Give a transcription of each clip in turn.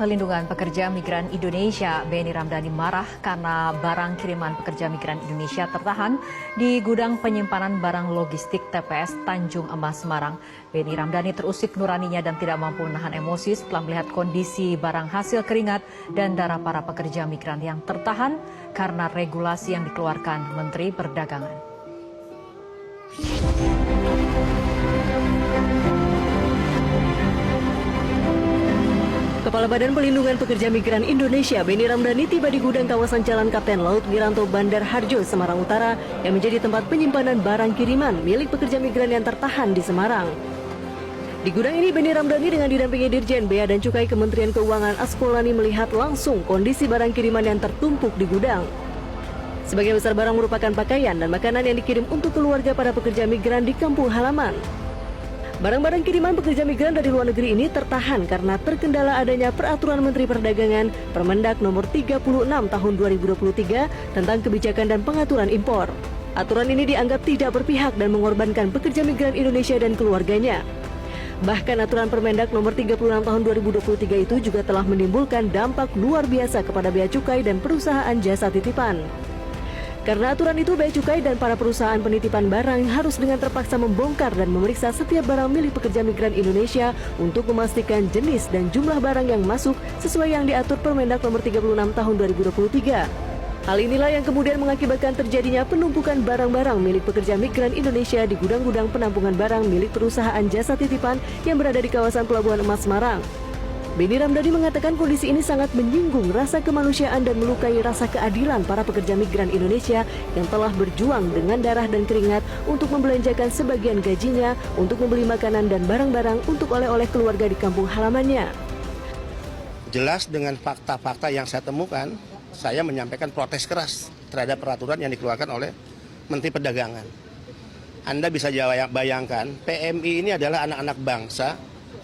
Pelindungan Pekerja Migran Indonesia, Beni Ramdhani marah karena barang kiriman pekerja migran Indonesia tertahan di gudang penyimpanan barang logistik TPS Tanjung Emas, Semarang. Beni Ramdhani terusik nuraninya dan tidak mampu menahan emosi setelah melihat kondisi barang hasil keringat dan darah para pekerja migran yang tertahan karena regulasi yang dikeluarkan Menteri Perdagangan. Kepala Badan Pelindungan Pekerja Migran Indonesia, Beni Ramdhani tiba di gudang kawasan Jalan Kapten Laut Wiranto Bandar Harjo, Semarang Utara yang menjadi tempat penyimpanan barang kiriman milik pekerja migran yang tertahan di Semarang. Di gudang ini, Beni Ramdhani dengan didampingi Dirjen Bea dan Cukai Kementerian Keuangan Askolani melihat langsung kondisi barang kiriman yang tertumpuk di gudang. Sebagian besar barang merupakan pakaian dan makanan yang dikirim untuk keluarga para pekerja migran di kampung halaman. Barang-barang kiriman pekerja migran dari luar negeri ini tertahan karena terkendala adanya Peraturan Menteri Perdagangan Permendak Nomor 36 Tahun 2023 tentang kebijakan dan pengaturan impor. Aturan ini dianggap tidak berpihak dan mengorbankan pekerja migran Indonesia dan keluarganya. Bahkan aturan Permendak Nomor 36 Tahun 2023 itu juga telah menimbulkan dampak luar biasa kepada bea cukai dan perusahaan jasa titipan. Karena aturan itu, bea cukai dan para perusahaan penitipan barang harus dengan terpaksa membongkar dan memeriksa setiap barang milik pekerja migran Indonesia untuk memastikan jenis dan jumlah barang yang masuk sesuai yang diatur Permendak Nomor 36 Tahun 2023. Hal inilah yang kemudian mengakibatkan terjadinya penumpukan barang-barang milik pekerja migran Indonesia di gudang-gudang penampungan barang milik perusahaan jasa titipan yang berada di kawasan Pelabuhan Emas, Semarang. Beni Ramdhani mengatakan kondisi ini sangat menyinggung rasa kemanusiaan dan melukai rasa keadilan para pekerja migran Indonesia yang telah berjuang dengan darah dan keringat untuk membelanjakan sebagian gajinya untuk membeli makanan dan barang-barang untuk oleh-oleh keluarga di kampung halamannya. Jelas dengan fakta-fakta yang saya temukan, saya menyampaikan protes keras terhadap peraturan yang dikeluarkan oleh Menteri Perdagangan. Anda bisa bayangkan, PMI ini adalah anak-anak bangsa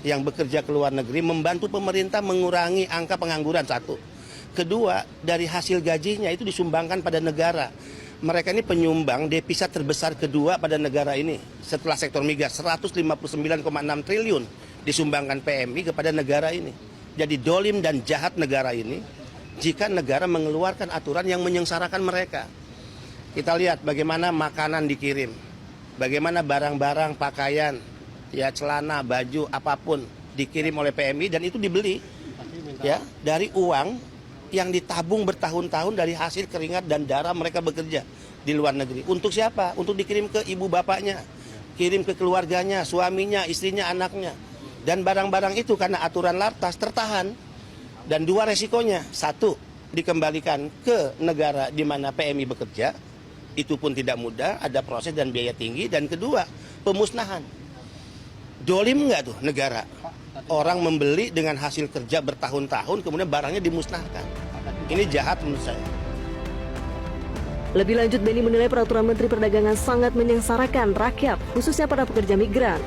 yang bekerja ke luar negeri membantu pemerintah mengurangi angka pengangguran, satu. Kedua, dari hasil gajinya itu disumbangkan pada negara. Mereka ini penyumbang devisa terbesar kedua pada negara ini setelah sektor migas, 159,6 triliun disumbangkan PMI kepada negara ini. Jadi dolim dan jahat negara ini jika negara mengeluarkan aturan yang menyengsarakan mereka. Kita lihat bagaimana makanan dikirim, bagaimana barang-barang pakaian, ya celana, baju, apapun dikirim oleh PMI dan itu dibeli ya dari uang yang ditabung bertahun-tahun dari hasil keringat dan darah mereka bekerja di luar negeri. Untuk siapa? Untuk dikirim ke ibu bapaknya, kirim ke keluarganya, suaminya, istrinya, anaknya. Dan barang-barang itu karena aturan Lartas tertahan. Dan dua resikonya, satu dikembalikan ke negara di mana PMI bekerja, itu pun tidak mudah, ada proses dan biaya tinggi. Dan kedua, pemusnahan. Dolim nggak tuh negara? Orang membeli dengan hasil kerja bertahun-tahun, kemudian barangnya dimusnahkan. Ini jahat menurut saya. Lebih lanjut, Beni menilai peraturan Menteri Perdagangan sangat menyengsarakan rakyat, khususnya para pekerja migran.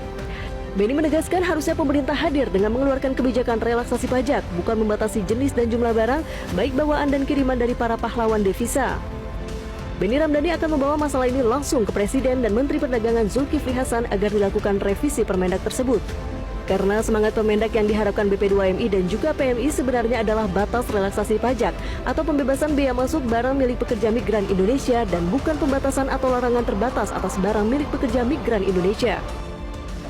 Beni menegaskan harusnya pemerintah hadir dengan mengeluarkan kebijakan relaksasi pajak, bukan membatasi jenis dan jumlah barang, baik bawaan dan kiriman dari para pahlawan devisa. Beni Ramdhani akan membawa masalah ini langsung ke Presiden dan Menteri Perdagangan Zulkifli Hasan agar dilakukan revisi Permendak tersebut. Karena semangat Permendak yang diharapkan BP2MI dan juga PMI sebenarnya adalah batas relaksasi pajak atau pembebasan bea masuk barang milik pekerja migran Indonesia dan bukan pembatasan atau larangan terbatas atas barang milik pekerja migran Indonesia.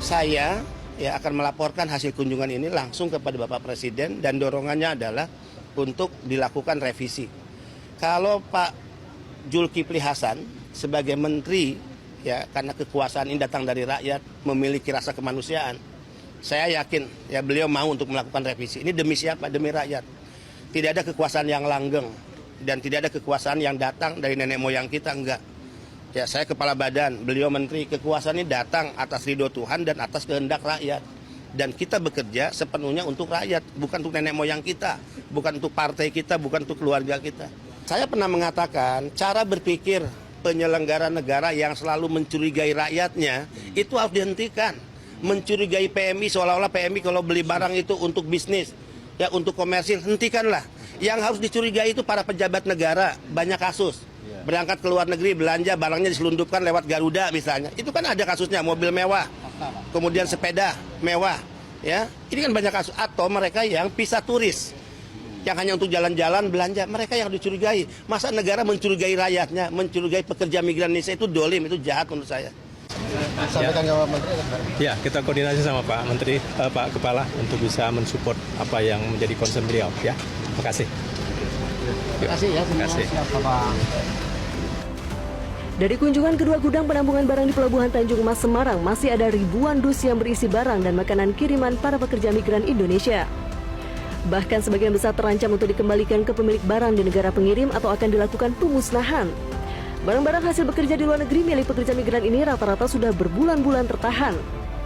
Saya akan melaporkan hasil kunjungan ini langsung kepada Bapak Presiden dan dorongannya adalah untuk dilakukan revisi. Kalau Pak Zulkifli Hasan sebagai menteri, ya karena kekuasaan ini datang dari rakyat, memiliki rasa kemanusiaan, saya yakin ya beliau mau untuk melakukan revisi. Ini demi siapa? Demi rakyat. Tidak ada kekuasaan yang langgeng dan tidak ada kekuasaan yang datang dari nenek moyang kita, enggak. Ya, saya kepala badan, beliau menteri. Kekuasaan ini datang atas ridho Tuhan dan atas kehendak rakyat. Dan kita bekerja sepenuhnya untuk rakyat, bukan untuk nenek moyang kita, bukan untuk partai kita, bukan untuk keluarga kita. Saya pernah mengatakan cara berpikir penyelenggara negara yang selalu mencurigai rakyatnya itu harus dihentikan. Mencurigai PMI seolah-olah PMI kalau beli barang itu untuk bisnis, ya untuk komersil, hentikanlah. Yang harus dicurigai itu para pejabat negara, banyak kasus. Berangkat ke luar negeri, belanja, barangnya diselundupkan lewat Garuda misalnya. Itu kan ada kasusnya, mobil mewah, kemudian sepeda mewah. Ya, ini kan banyak kasus. Atau mereka yang visa turis. yang hanya untuk jalan-jalan belanja, mereka yang dicurigai. Masa negara mencurigai rakyatnya, mencurigai pekerja migran Indonesia, itu dolim, itu jahat menurut saya. Sampaikan ke Pak Menteri. Ya, kita koordinasi sama Pak Menteri, Pak Kepala untuk bisa mensupport apa yang menjadi concern beliau. Ya, terima kasih. Terima kasih ya. Terima kasih. Dari kunjungan kedua gudang penampungan barang di Pelabuhan Tanjung Mas Semarang, masih ada ribuan dus yang berisi barang dan makanan kiriman para pekerja migran Indonesia. Bahkan sebagian besar terancam untuk dikembalikan ke pemilik barang di negara pengirim atau akan dilakukan pemusnahan. Barang-barang hasil bekerja di luar negeri milik pekerja migran ini rata-rata sudah berbulan-bulan tertahan.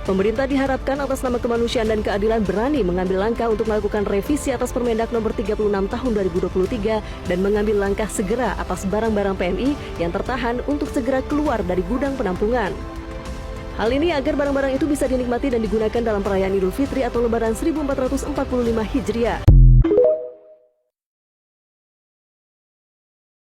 Pemerintah diharapkan atas nama kemanusiaan dan keadilan berani mengambil langkah untuk melakukan revisi atas Permendak Nomor 36 Tahun 2023 dan mengambil langkah segera atas barang-barang PMI yang tertahan untuk segera keluar dari gudang penampungan. Hal ini agar barang-barang itu bisa dinikmati dan digunakan dalam perayaan Idul Fitri atau Lebaran 1445 Hijriah.